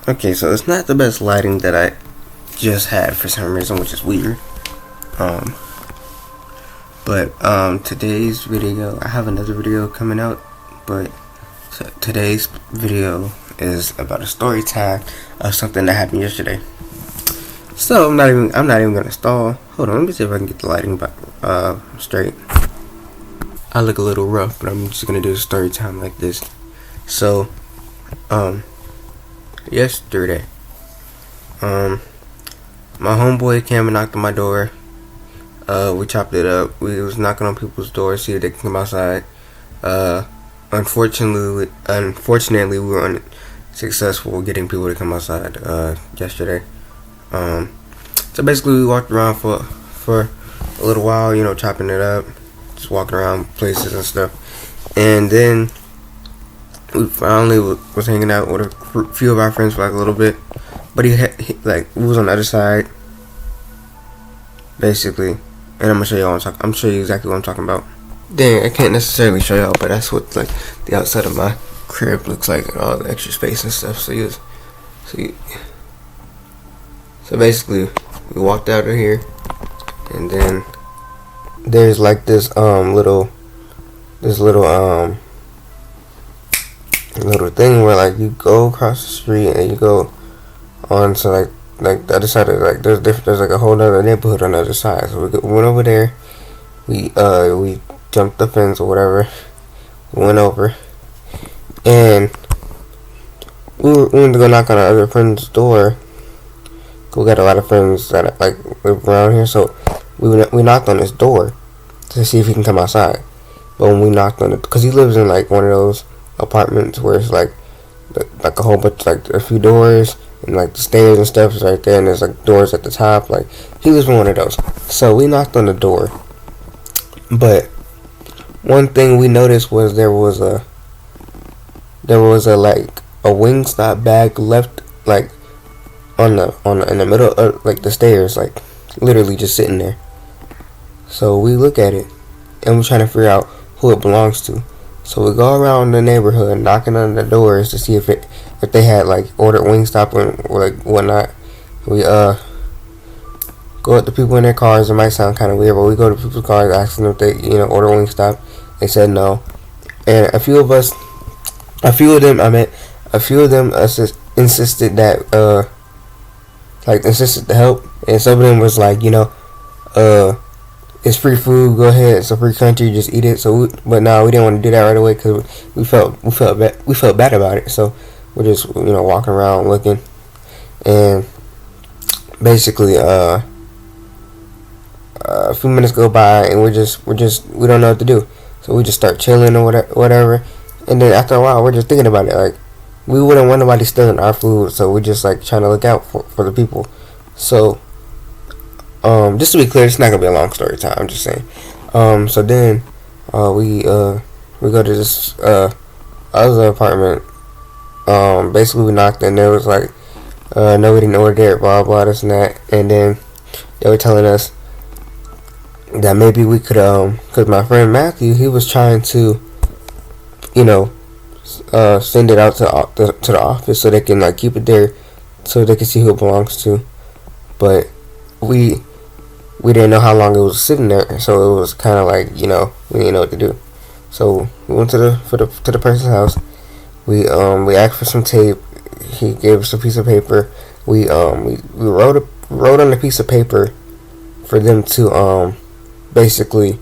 Okay, so it's not the best lighting that I just had for some reason, which is weird. But today's video, I have another video coming out, but today's video is about a story time of something that happened yesterday. So I'm not even gonna stall. Hold on, let me see if I can get the lighting back straight. I look a little rough, but I'm just gonna do a story time like this. So yesterday, my homeboy came and knocked on my door. We chopped it up. We was knocking on people's doors, see if they can come outside. Unfortunately, we were unsuccessful getting people to come outside yesterday. So basically, we walked around for a little while, chopping it up, just walking around places and stuff. And then we finally was hanging out with a few of our friends for like a little bit, but we was on the other side, basically. And I'm gonna show y'all. I'm show you exactly what I'm talking about. Dang, I can't necessarily show y'all, but that's what like the outside of my crib looks like, and all the extra space and stuff. So basically, we walked out of here, and then there's like this little thing where like you go across the street and you go on to like the other side of there's like a whole other neighborhood on the other side. So we went over there. We jumped the fence or whatever. We went over, and we went to go knock on our other friend's door. We got a lot of friends that like live around here, so we knocked on his door to see if he can come outside. But when we knocked on it, because he lives in like one of those apartments where it's like a whole bunch, like a few doors, and like the stairs and stuff is right there, and there's like doors at the top. Like he lives in one of those. So we knocked on the door, but one thing we noticed was there was a like a WINGSTOP bag left like in the middle of like the stairs, like literally just sitting there. So we look at it and we're trying to figure out who it belongs to. So we go around the neighborhood knocking on the doors to see if they had like ordered WINGSTOP or like whatnot. We go up to people in their cars. It might sound kind of weird, but we go to people's cars asking them if they order WINGSTOP. They said no, and a few of them insisted that insisted to help, and some of them was like, it's free food, go ahead, it's a free country, just eat it. But no, we didn't want to do that right away because we felt bad about it. So we're just walking around looking, and basically a few minutes go by and we don't know what to do. So we just start chilling or whatever, and then after a while we're just thinking about it, like we wouldn't want nobody stealing our food, so we're just like trying to look out for the people. So just to be clear, it's not gonna be a long story time, I'm just saying. So then we go to this other apartment. Basically we knocked and there was like no, we didn't order it, blah blah this and that, and then they were telling us that maybe we could because my friend Matthew, he was trying to send it out to the office so they can like keep it there so they can see who it belongs to. But we didn't know how long it was sitting there, so it was kind of like we didn't know what to do. So we went to the person's house. We asked for some tape. He gave us a piece of paper. We wrote on a piece of paper for them to basically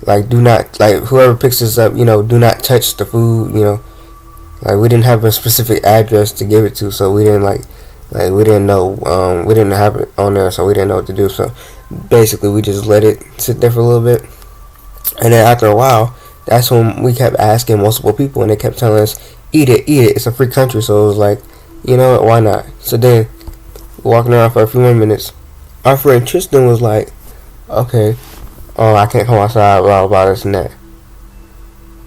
like do not, like whoever picks this up, do not touch the food. Like we didn't have a specific address to give it to, so we didn't we didn't know, we didn't have it on there, so we didn't know what to do. So basically we just let it sit there for a little bit, and then after a while, that's when we kept asking multiple people, and they kept telling us, eat it, it's a free country. So it was like, you know what, why not? So then walking around for a few more minutes, our friend Tristan was like, okay, I can't come outside, blah blah this and that.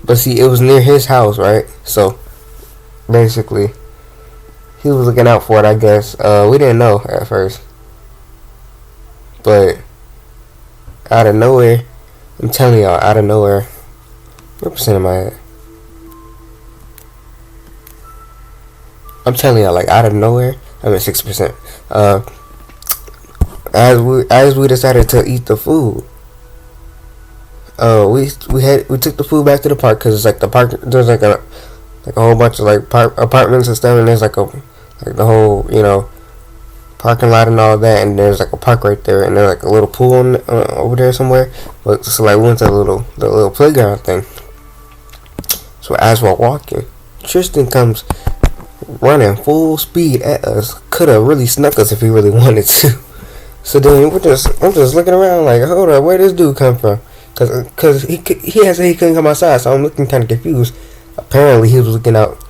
But see, it was near his house, right? So basically he was looking out for it, I guess. We didn't know at first, but out of nowhere, I'm telling y'all, out of nowhere, what percent am I at? I'm telling you, like out of nowhere, I'm at 6%. As we decided to eat the food, we took the food back to the park because it's like the park. There's like a whole bunch of like apartments and stuff, and there's like the whole parking lot and all that, and there's like a park right there, and there's like a little pool over there somewhere. But so like we went to the little playground thing. So as we're walking, Tristan comes running full speed at us. Could have really snuck us if he really wanted to. So then I'm just looking around like, hold up, where this dude come from? Cause he had said he couldn't come outside, so I'm looking kind of confused. Apparently he was looking out.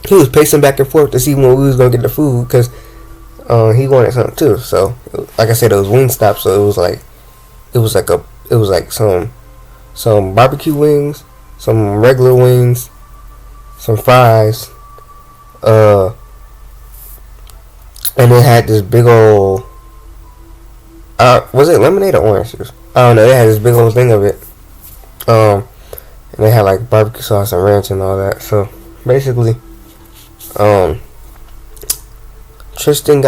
He was pacing back and forth to see when we was gonna get the food, cause he wanted something too. So like I said, it was Wingstop, so it was like some barbecue wings, some regular wings, some fries, and it had this big old was it lemonade or orange juice? I don't know. They had this big old thing of it, and they had like barbecue sauce and ranch and all that. So basically, Tristan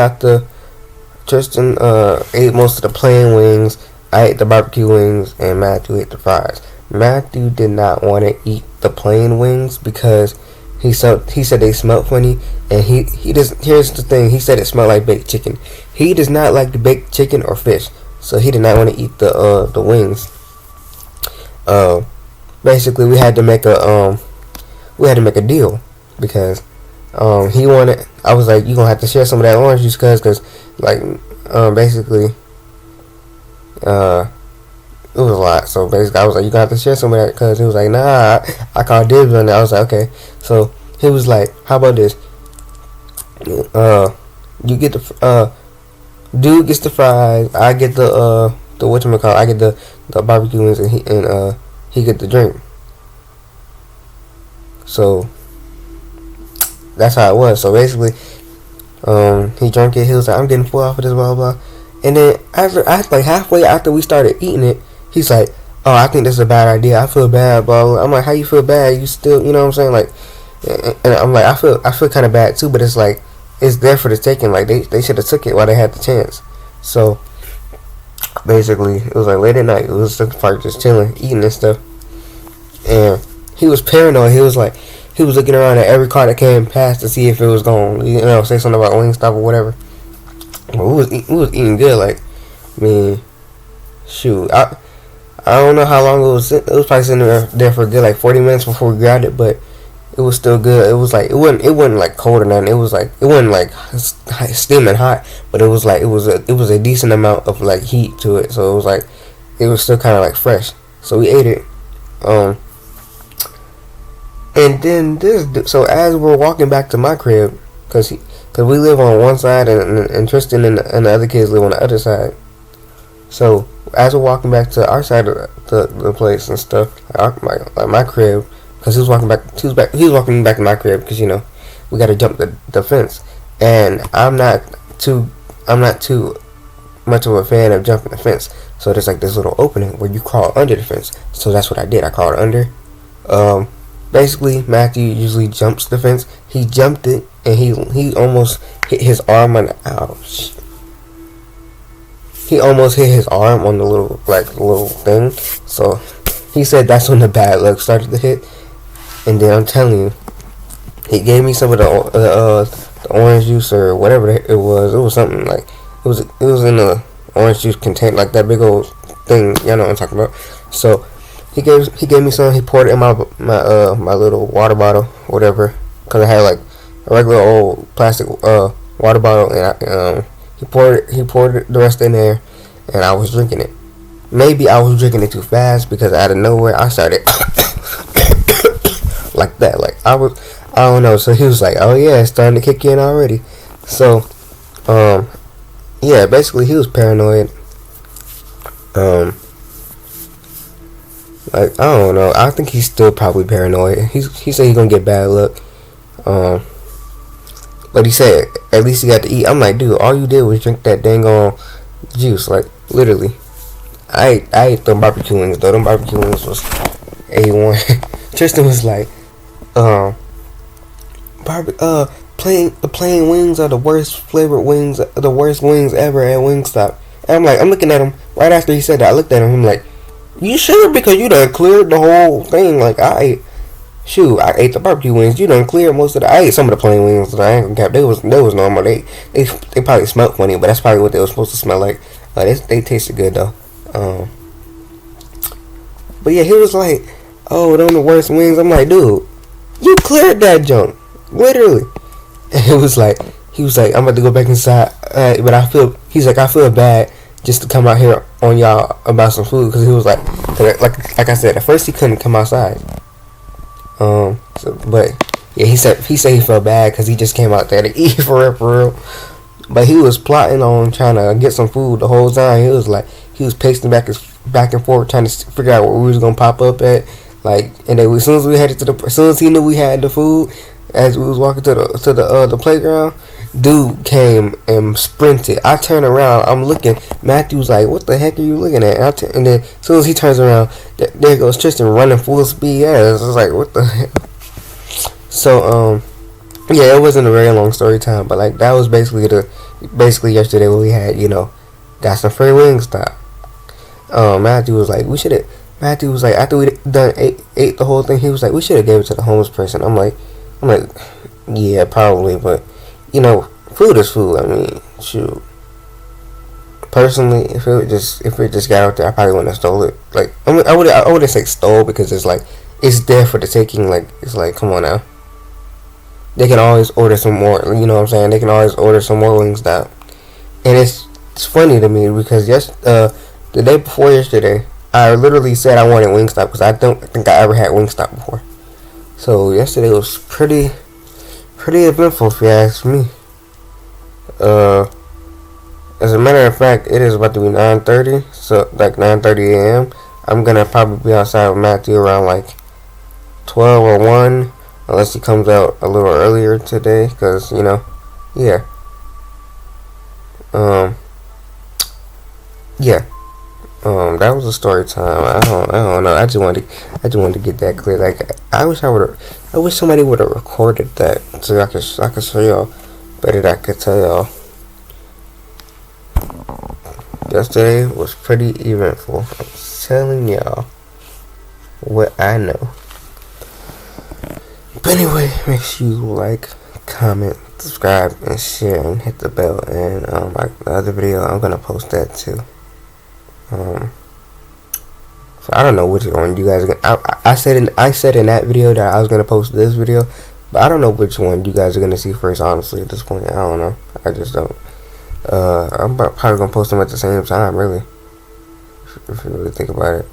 ate most of the plain wings. I ate the barbecue wings, and Matthew ate the fries. Matthew did not want to eat the plain wings because he said they smelled funny, and he doesn't. Here's the thing: he said it smelled like baked chicken. He does not like the baked chicken or fish, so he did not want to eat the wings. Basically, we had to make a deal because he wanted. I was like, you gonna have to share some of that orange juice, cause like basically it was a lot. So basically, I was like, you gonna have to share some of that, cause he was like, nah, I called dibs on it. I was like, okay. So he was like, how about this? You get the dude gets the fries. I get the whatchamacallit. I get the barbecue wings, and he get the drink. So that's how it was. So basically, he drank it. He was like, I'm getting full off of this, blah blah. And then like halfway after we started eating it, he's like, oh, I think this is a bad idea. I feel bad, blah blah. I'm like, how you feel bad? You still, you know what I'm saying? Like, and I'm like, I feel kind of bad too, but it's like, it's there for the taking. Like they should have took it while they had the chance. So basically, it was like late at night. It was the park just chilling, eating and stuff. And he was paranoid. He was looking around at every car that came past to see if it was going, say something about Wingstop or whatever. But we was eating good. Like, I mean, shoot, I don't know how long it was. It was probably sitting there for a good like 40 minutes before we grabbed it, but it was still good. It was like it wasn't like cold or nothing. It wasn't like steaming hot, but it was a decent amount of like heat to it. So it was still kind of like fresh. So we ate it. And then so as we're walking back to my crib, cause we live on one side and Tristan and the other kids live on the other side. So as we're walking back to our side of the place and stuff, like my crib, cause he was walking back to my crib, cause we got to jump the fence, and I'm not too much of a fan of jumping the fence. So there's like this little opening where you crawl under the fence. So that's what I did. I crawled under. Basically, Matthew usually jumps the fence. He jumped it, and he almost hit his arm on the ouch. He almost hit his arm on the little thing. So he said that's when the bad luck started to hit. And then I'm telling you, he gave me some of the orange juice or whatever it was. It was something like it was in a orange juice container, like that big old thing. Y'all know what I'm talking about. So he gave me some. He poured it in my little water bottle, whatever, because I had like a regular old plastic water bottle, and he poured the rest in there, and I was drinking it. Maybe I was drinking it too fast because out of nowhere I started like that. Like I don't know. So he was like, "Oh yeah, it's starting to kick in already." So, yeah, basically he was paranoid. Like, I don't know. I think he's still probably paranoid. He said he's gonna get bad luck. But he said at least he got to eat. I'm like, dude, all you did was drink that dang on juice. Like, literally. I ate them barbecue wings though. Them barbecue wings was A1. Tristan was like, the plain wings are the worst flavored wings, the worst wings ever at Wingstop. And I'm looking at him right after he said that. I looked at him. I'm like, you sure? Because you done cleared the whole thing. Like I ate the barbecue wings. You done cleared most of the. I ate some of the plain wings. I ain't gonna cap. They was normal. They probably smelled funny, but that's probably what they were supposed to smell like. They tasted good though. But yeah, he was like, oh, those the worst wings. I'm like, dude, you cleared that junk, literally. And he was like, I'm about to go back inside, but I feel bad just to come out here on y'all about some food, because he was like I said, at first he couldn't come outside. But yeah, he said he felt bad because he just came out there to eat for real. But he was plotting on trying to get some food the whole time. He was pacing back and forth trying to figure out where we was gonna pop up at. Like, and then as soon as he knew we had the food, as we was walking to the playground, dude came and sprinted. I turned around. I'm looking. Matthew's like, "What the heck are you looking at?" And then as soon as he turns around, there goes Tristan running full speed. Yeah, I was like, "What the heck?" So yeah, it wasn't a very long story time, but like that was basically yesterday when we had, got some free Wingstop. Matthew was like, after we done ate the whole thing, he was like, we should have gave it to the homeless person. I'm like, yeah, probably, but food is food. I mean, shoot. Personally, if it just got out there, I probably wouldn't have stole it. Like, I wouldn't say stole, because it's there for the taking. Like, it's like, come on now. They can always order some more. You know what I'm saying? They can always order some more Wingstop. And it's funny to me because the day before yesterday, I literally said I wanted Wingstop because I don't think I ever had Wingstop before. So yesterday was pretty eventful, if you ask me. As a matter of fact, it is about to be 9:30, so like 9:30 a.m. I'm gonna probably be outside with Matthew around like 12 or 1, unless he comes out a little earlier today, because yeah. That was a story time. I don't know. I just wanted to get that clear. Like, I wish somebody would have recorded that so I could show y'all better. That I could tell y'all. Yesterday was pretty eventful. I'm telling y'all what I know. But anyway, make sure you like, comment, subscribe, and share, and hit the bell. And like the other video, I'm gonna post that too. So I don't know which one you guys are gonna. I said in that video that I was gonna post this video, but I don't know which one you guys are gonna see first. Honestly, at this point, I don't know. I just don't. I'm probably gonna post them at the same time, really. If you really think about it.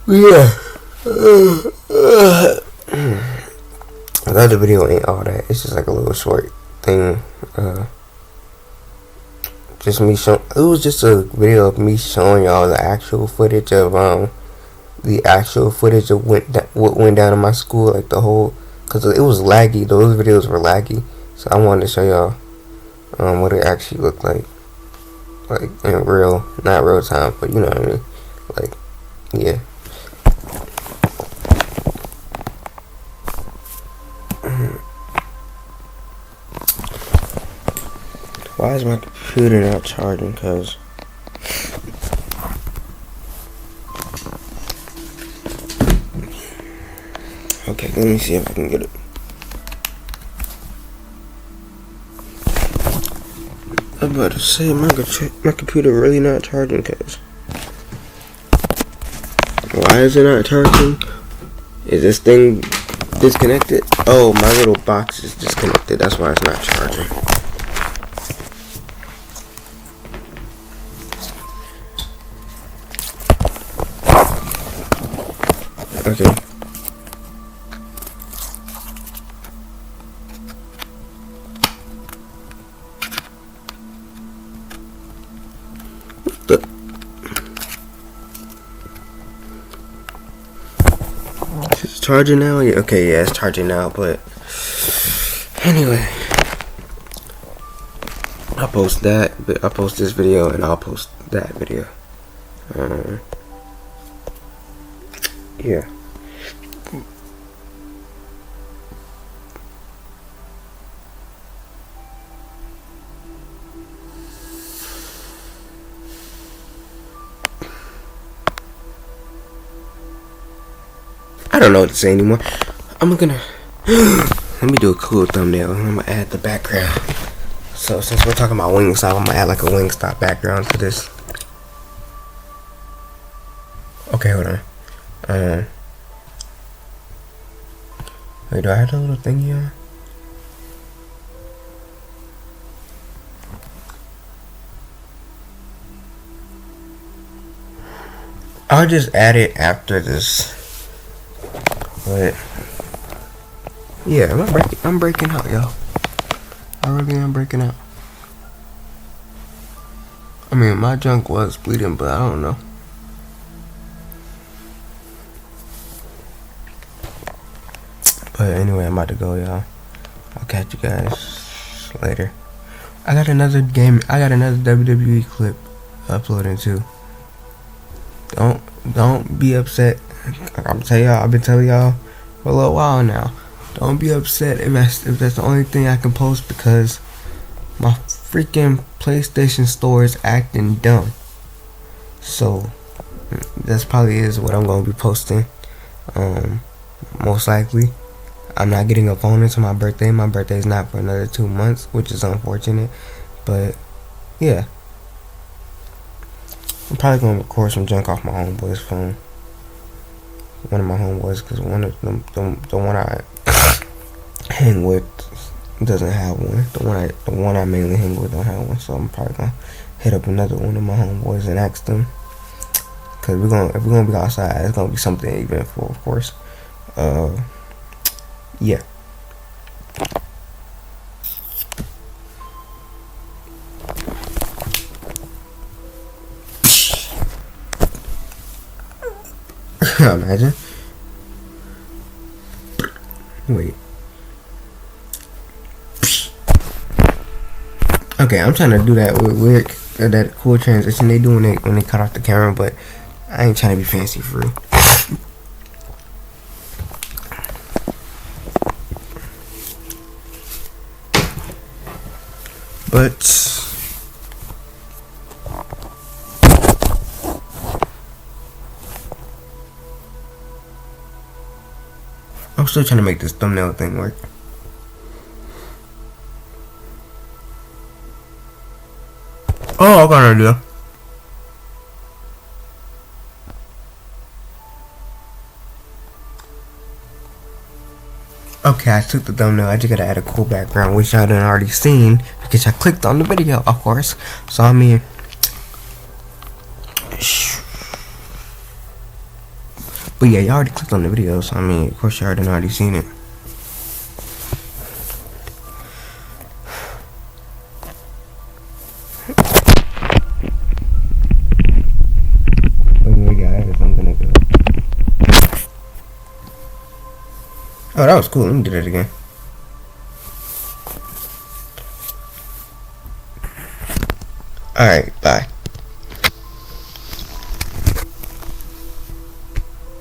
Yeah. The other video ain't all that. It's just like a little short thing. Just me showing. It was just a video of me showing y'all the actual footage of what went down in my school, like the whole, because it was laggy. Those videos were laggy, so I wanted to show y'all what it actually looked like in not real time, but you know what I mean. Like, yeah. Why is my computer not charging? Cause okay, let me see if I can get it. I'm about to say my computer really not charging. Cause why is it not charging? Is this thing disconnected? Oh, my little box is disconnected. That's why it's not charging. Okay. It's charging now? Yeah, okay, yeah, it's charging now, but anyway. I'll post this video and I'll post that video. Yeah. don't know what to say anymore. I'm gonna let me do a cool thumbnail. I'm gonna add the background. So since we're talking about Wingstop, I'm gonna add like a Wingstop background to this. Okay, hold on. Wait, do I have a little thingy on? I'll just add it after this. But yeah, I'm breaking out, y'all. I really am breaking out. I mean, my junk was bleeding, but I don't know. But anyway, I'm about to go, y'all. I'll catch you guys later. I got another WWE clip uploading too. Don't be upset. I've been telling y'all for a little while now. Don't be upset if that's the only thing I can post, because my freaking PlayStation Store is acting dumb. So that's probably is what I'm gonna be posting. Most likely. I'm not getting a phone until my birthday. My birthday is not for another 2 months, which is unfortunate. But yeah, I'm probably gonna record some junk off my homeboy's phone. One of my homeboys, because one of them, the one I hang with doesn't have one. The one I mainly hang with don't have one. So I'm probably gonna hit up another one of my homeboys and ask them. Cause if we're gonna be outside, it's gonna be something eventful, of course. Yeah. Imagine. Wait. Okay, I'm trying to do that weird, that cool transition they do when they cut off the camera, but I ain't trying to be fancy for real. But I'm still trying to make this thumbnail thing work. Oh, I got an idea. Okay, I took the thumbnail. I just gotta add a cool background, which y'all done already seen because I clicked on the video, of course. So I mean, but yeah, y'all already clicked on the video. So I mean, of course y'all done already seen it. Anyway, guys, I'm gonna go. Oh, that was cool. Let me do that again. Alright, bye.